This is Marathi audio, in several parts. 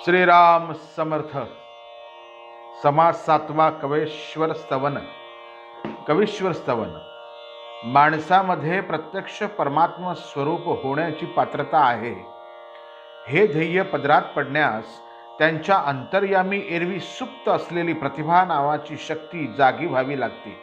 श्रीराम समर्थ. समास 7वा. कवीश्वर स्तवन. माणसामध्ये प्रत्यक्ष परमात्मा स्वरूप होण्याची पात्रता आहे. हे ध्येय पदरात पडण्यास त्यांच्या अंतर्यामी एरवी सुप्त असलेली प्रतिभा नावाची शक्ती जागी व्हावी लागते.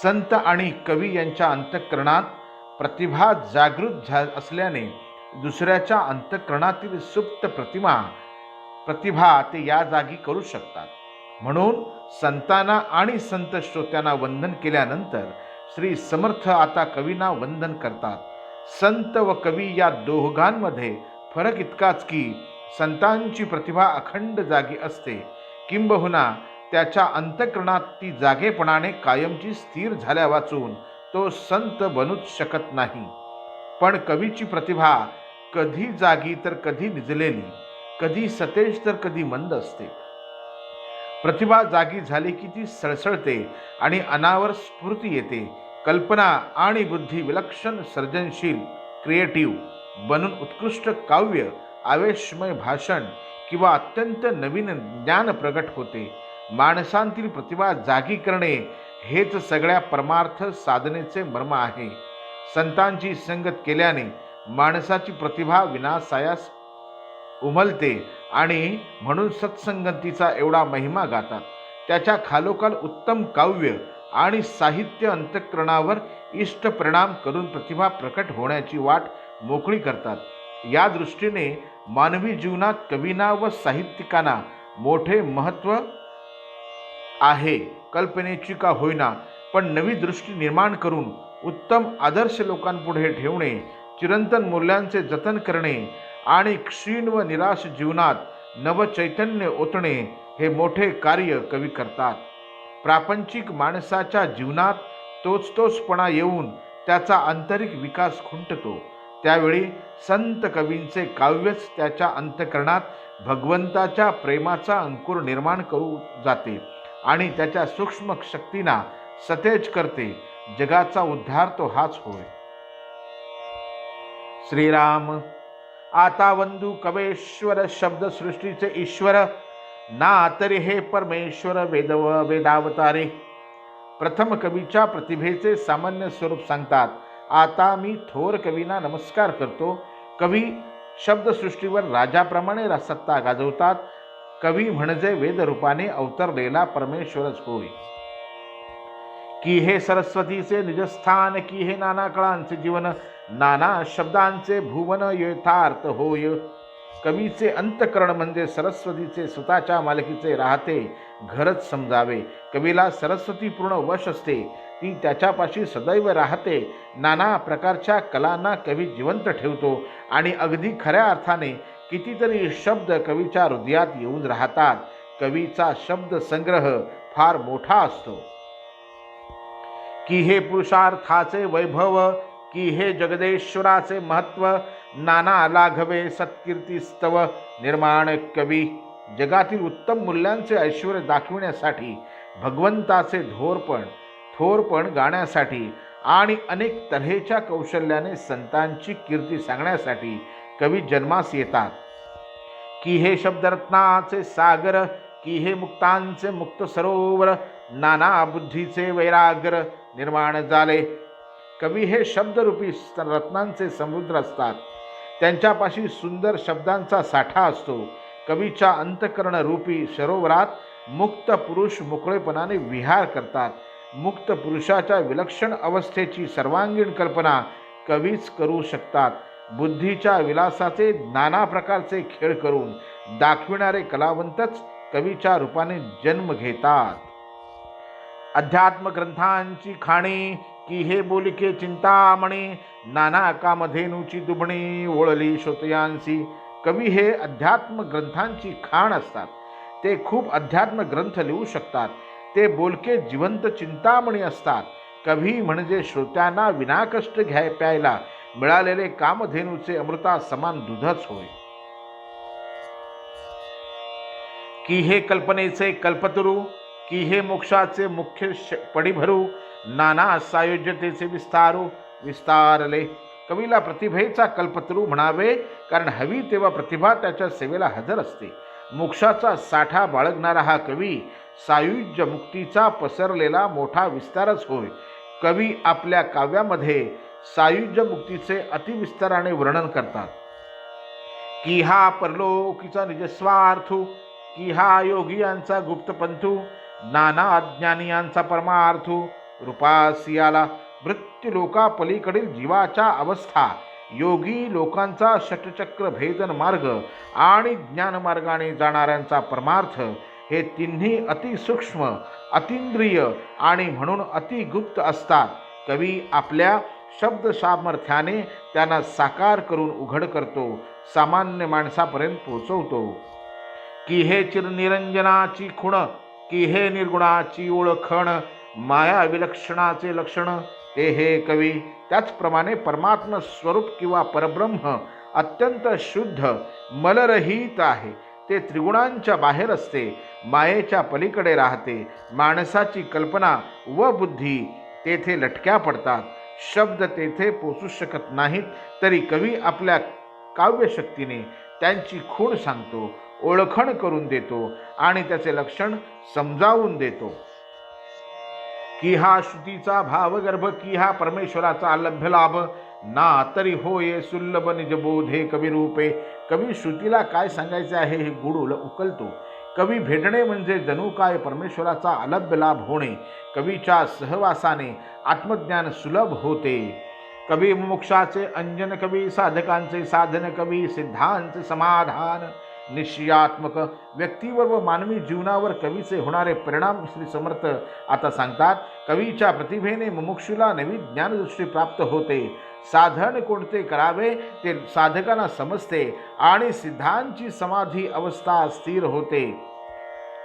संत आणि कवी यांच्या अंतःकरणात प्रतिभा जागृत असल्याने दुसऱ्याच्या अंतःकरणातील सुप्त प्रतिभा ते या जागी करू शकतात. म्हणून संतांना आणि संत श्रोत्यांना वंदन केल्यानंतर श्री समर्थ आता कवींना वंदन करतात. संत व कवी या दोघांमध्ये फरक इतकाच की संतांची प्रतिभा अखंड जागी असते, किंबहुना त्याच्या अंतःकरणात ती जागेपणाने कायमची स्थिर झाल्या वाचून तो संत बनूच शकत नाही. पण कवीची प्रतिभा कधी जागी तर कधी निजलेली, कधी सतेज तर कधी मंद असते. प्रतिभा जागी झाली की ती सळसळते आणि अनावर स्फूर्ती येते. कल्पना आणि बुद्धी विलक्षण सर्जनशील क्रिएटिव्ह बनून उत्कृष्ट काव्य, आवेशमय भाषण किंवा अत्यंत नवीन ज्ञान प्रगट होते. माणसांतील प्रतिभा जागी करणे हेच सगळ्या परमार्थ साधनेचे मर्म आहे. संतांची संगत केल्याने माणसाची प्रतिभा विनाशायास उमलते आणि म्हणून सत्संगतीचा एवढा महिमा गातात. त्याच्या खालोखाल उत्तम काव्य आणि साहित्य अंतःकरणावर इष्ट परिणाम करून प्रतिभा प्रकट होण्याची वाट मोकळी करतात. या दृष्टीने मानवी जीवनात कवींना व साहित्यिकांना मोठे महत्त्व आहे. कल्पनेची का होईना पण नवी दृष्टी निर्माण करून उत्तम आदर्श लोकांपुढे ठेवणे, चिरंतन मूल्यांचे जतन करणे आणि क्षीण व निराश जीवनात नवचैतन्य ओतणे हे मोठे कार्य कवी करतात. प्रापंचिक माणसाच्या जीवनात तोचपणा येऊन त्याचा आंतरिक विकास खुंटतो. त्यावेळी संत कवींचे काव्यच त्याच्या अंतःकरणात भगवंताच्या प्रेमाचा अंकुर निर्माण करू जाते आणि त्याच्या सूक्ष्म शक्तींना सतेज करते. जगाचा उद्धार तो हाच होय. श्रीराम. आता वंदू कवेश्वर शब्दसृष्टीचे ईश्वर, ना तरी हे परमेश्वर वेदावतारे. प्रथम कवीच्या प्रतिभेचे सामान्य स्वरूप सांगतात. आता मी थोर कवींना नमस्कार करतो. कवी शब्दसृष्टीवर राजाप्रमाणे सत्ता गाजवतात. कवी म्हणजे वेदरूपाने अवतरलेला परमेश्वरच होय. की हे सरस्वतीचे निजस्थान, की हे नाना कळांचे जीवन, नाना शब्दांचे भुवन यथार्थ होय. कवीचे अंतःकरण म्हणजे सरस्वतीचे स्वतःच्या मालकीचे राहते घरच समजावे. कवीला सरस्वती पूर्ण वश असते, ती त्याच्यापाशी सदैव राहते. नाना प्रकारच्या कलांना कवी जिवंत ठेवतो आणि अगदी खऱ्या अर्थाने कितीतरी शब्द कवीच्या हृदयात येऊन राहतात. कवीचा शब्द संग्रह फार मोठा असतो. की हे पुरुषार्थाचे वैभव, की हे जगदेश्वराचे महत्व, नाना लाघवे सत्कीर्ती स्तव निर्माण कवी. जगातील उत्तम मूल्यांचे ऐश्वर दाखविण्यासाठी, भगवंताचे थोरपण गाण्यासाठी आणि अनेक तऱ्हेच्या कौशल्याने संतांची कीर्ती सांगण्यासाठी कवी जन्मास येतात. की हे शब्दरत्नाचे सागर, की हे मुक्तांचे मुक्त सरोवर, नाना बुद्धीचे वैराग्य निर्माण झाले. कवी हे शब्दरूपी रत्नांचे समुद्र असतात. त्यांच्यापाशी सुंदर शब्दांचा साठा असतो. कवीच्या अंतःकरण रूपी सरोवरात मुक्त पुरुष मोकळेपणाने विहार करतात. मुक्त पुरुषाच्या विलक्षण अवस्थेची सर्वांगीण कल्पना कवीच करू शकतात. बुद्धीच्या विलासाचे नाना प्रकारचे खेळ करून दाखविणारे कलावंतच कवीच्या रूपाने जन्म घेतात. अध्यात्म ग्रंथांची खाणी, की हे बोलिके चिंतामणी, नाना कामधेनूची दुबणी ओळली श्रोतयांसी. कवी हे अध्यात्म ग्रंथांची खाण असतात. ते खूप अध्यात्म ग्रंथ लिहू शकतात. ते बोलके जिवंत चिंतामणी असतात. कवी म्हणजे श्रोत्यांना विनाकष्ट प्यायला मिळालेले कामधेनूचे अमृता समान दूधच होय. की हे कल्पनेचे कल्पतरू, की हे मोक्षाचे मुख्य पडी भरू, नाना सायुज्यतेचे विस्तारले. कवीला प्रतिभेचा कल्पतरू म्हणावे, कारण हवी तेव्हा प्रतिभा त्याच्या सेवेला हजर असते. मोक्षाचा साठा बाळगणारा हा कवी सायुज्य मुक्तीचा पसरलेला मोठा विस्तारच होय. कवी आपल्या काव्यामध्ये सायुज्य मुक्तीचे अतिविस्ताराने वर्णन करतात. की हा परलोकीचा निजस्वार्थू, की हा योगियांचा गुप्तपंथू, नाना अज्ञानियांचा परमार्थू, रूपासियाला मृत्यूलोका पलीकडील जीवाच्या अवस्था, योगी लोकांचा षटचक्र भेदन मार्ग आणि ज्ञानमार्गाने जाणाऱ्यांचा परमार्थ, हे तिन्ही अतिसूक्ष्म, अतिंद्रिय आणि म्हणून अतिगुप्त असतात. कवी आपल्या शब्द सामर्थ्याने त्यांना साकार करून उघड करतो, सामान्य माणसापर्यंत पोचवतो. की हे चिरनिरंजनाची खुण, की हे निर्गुणाची ओळखण, माया विलक्षणाचे लक्षण, ते हे कवी. त्याचप्रमाणे परमात्म स्वरूप किंवा परब्रह्म अत्यंत शुद्ध मलरहित आहे. ते त्रिगुणांच्या बाहेर असते, मायेच्या पलीकडे राहते. माणसाची कल्पना व बुद्धी तेथे लटक्या पडतात, शब्द तेथे पोचू शकत नाहीत. तरी कवी आपल्या काव्यशक्तीने त्यांची खूण सांगतो, ओळखण करून देतो आणि त्याचे लक्षण समजावून देतो. की हा श्रुतीचा भावगर्भ, की हा परमेश्वराचा अलभ्य लाभ, ना तरी होय सुलभ निजबोधे कविरूपे. कवी श्रुतीला काय सांगायचे आहे हे गुढ उकलतो. कवी भेटणे म्हणजे जणू काय परमेश्वराचा अलभ्य लाभ होणे. कवीच्या सहवासाने आत्मज्ञान सुलभ होते. कवी मोक्षाचे अंजन, कवी साधकांचे साधन, कवी सिद्धांचे समाधान. निश्चयात्मक व्यक्तीवर व मानवी जीवनावर कवीचे होणारे परिणाम श्री समर्थ आता सांगतात. कवीच्या प्रतिभेने मुमुक्षूला नवी ज्ञानदृष्टी प्राप्त होते. साधन कोणते करावे ते साधकांना समजते आणि सिद्धांची समाधी अवस्था स्थिर होते.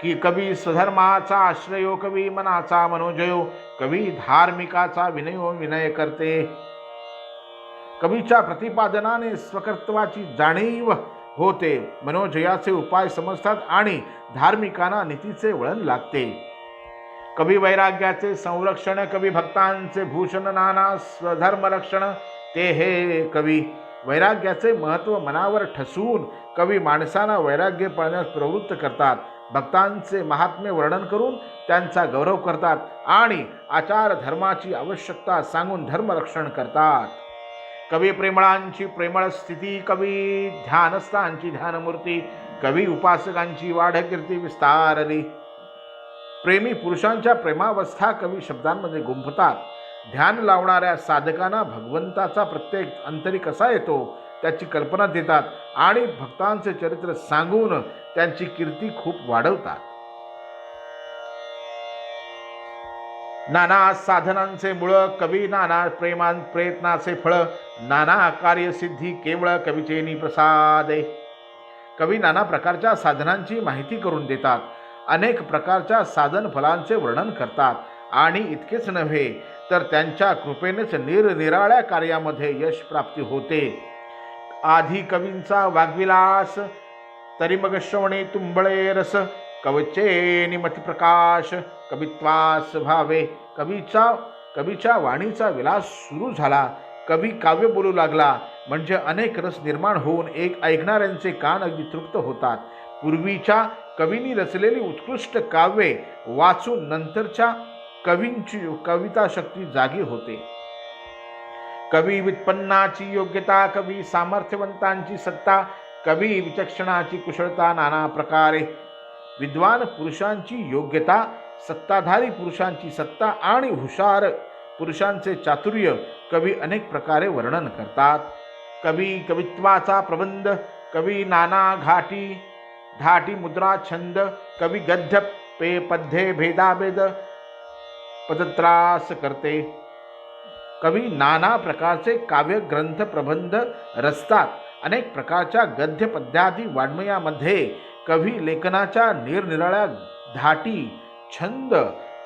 की कवी स्वधर्माचा आश्रयो, कवी मनाचा मनोजयो, कवी धार्मिकाचा विनयो विनय करते. कवीच्या प्रतिपादनाने स्वकर्तवाची जाणीव होते, मनोजयाचे उपाय समजतात आणि धार्मिकांना नीतीचे वळण लागते. कवी वैराग्याचे संरक्षण, कवी भक्तांचे भूषण, नाना स्वधर्म रक्षण, ते हे कवी. वैराग्याचे महत्त्व मनावर ठसवून कवी माणसांना वैराग्य पाळण्यास प्रवृत्त करतात. भक्तांचे महात्म्य वर्णन करून त्यांचा गौरव करतात आणि आचार धर्माची आवश्यकता सांगून धर्मरक्षण करतात. कवी प्रेमळांची प्रेमळ स्थिती, कवी ध्यानस्थांची ध्यानमूर्ती, कवी उपासकांची वाढकीर्ती विस्तारली. प्रेमी पुरुषांच्या प्रेमावस्था कवी शब्दांमध्ये गुंफतात. ध्यान लावणाऱ्या साधकांना भगवंताचा प्रत्येक अंतरी कसा येतो त्याची कल्पना देतात आणि भक्तांचे चरित्र सांगून त्यांची कीर्ती खूप वाढवतात. नाना साधनांचे मूळ, कवी नाना प्रयत्नाचे फळ, नाना कार्यसिद्धी केवळ कवीचेनी प्रसादे. कवी नाना प्रकारच्या साधनांची माहिती करून देतात, अनेक प्रकारच्या साधन फलांचे वर्णन करतात आणि इतकेच नव्हे तर त्यांच्या कृपेनेच निरनिराळ्या कार्यामध्ये यश प्राप्ती होते. आधी कवींचा वाग्विलास, तरी मग श्रवणे तुंबळे रस, कवचे निमती प्रकाश, कवित्वास भावे. कवीच्या वाणीचा विलास सुरू झाला. कवी काव्य बोलू लागला म्हणजे अनेक रस निर्माण होऊन ऐकणाऱ्यांचे कान अगदी तृप्त होतात. पूर्वीच्या कवींनी रचलेली उत्कृष्ट काव्ये वाचून नंतरच्या कवींची कविता शक्ती जागी होते. कवी व्युत्पन्नाची योग्यता, कवी सामर्थ्यवंतांची सत्ता, कवी विचक्षणाची कुशलता नाना प्रकारे. विद्वान पुरुषांची योग्यता, सत्ताधारी पुरुषांची सत्ता आणि हुशार पुरुषांचे चातुर्य कवी अनेक प्रकारे वर्णन करतात. कवी कवित्वाचा प्रबंध, कवी नाना धाटी मुद्रा छंद, कवी गद्य पद्ये भेदाभेद पदत्रास करते. कवी नाना प्रकारचे काव्य ग्रंथ प्रबंध रचतात. अनेक प्रकारच्या गद्य पद्यादी वाङ्मयामध्ये कवी लेखनाच्या निरनिराळ्या धाटी, छंद,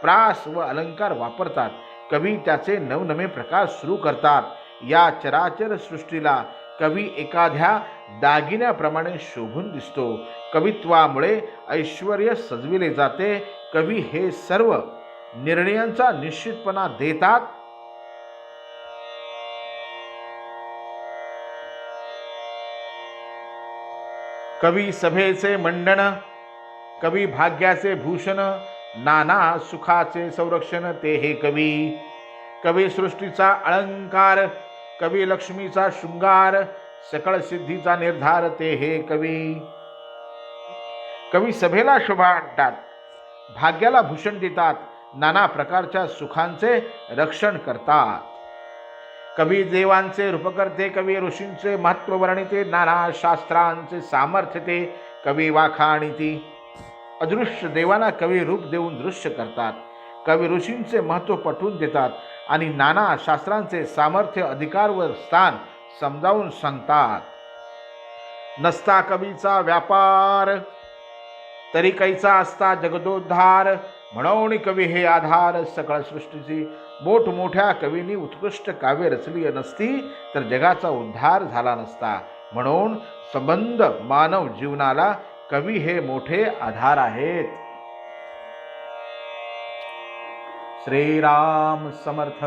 प्रास व अलंकार वापरतात. कवी त्याचे नवनवे प्रकार सुरू करतात. या चराचर सृष्टीला कवी एखाद्या दागिन्याप्रमाणे शोभून दिसतो. कवित्वामुळे ऐश्वर्य सजविले जाते. कवी हे सर्व निर्णयांचा निश्चितपणा देतात कवी सभेचे मंडन, कवी भाग्याचे भूषण, नाना सुखाचे संरक्षण ते हे कवी. कवी सृष्टीचा अलंकार, कवी लक्ष्मीचा शृंगार, सकळ सिद्धीचा निर्धार ते हे कवी. कवी सभेला शोभा आणतात, भाग्याला भूषण देतात, नाना प्रकारच्या सुखांचे रक्षण करतात. कवी देवांचे रूप करते, कवी ऋषींचे महत्व वर्णिते, नाना शास्त्रांचे सामर्थ्य ते कवी वाखाणिती. अदृश्य देवांना कवी रूप देऊन दृश्य करतात, कवी ऋषींचे महत्व पटवून देतात आणि नाना शास्त्रांचे सामर्थ्य, अधिकार व स्थान समजावून सांगतात. नसता कवीचा व्यापार, तरी कैचा असता जगदोद्धार, म्हणून कवी हे आधार सकळ सृष्टीची. मोठमोठ्या कवींनी उत्कृष्ट काव्य रचली नसती तर जगाचा उद्धार झाला नसता. म्हणून संबंध मानव जीवनाला कवी हे मोठे आधार आहेत. श्रीराम समर्थ.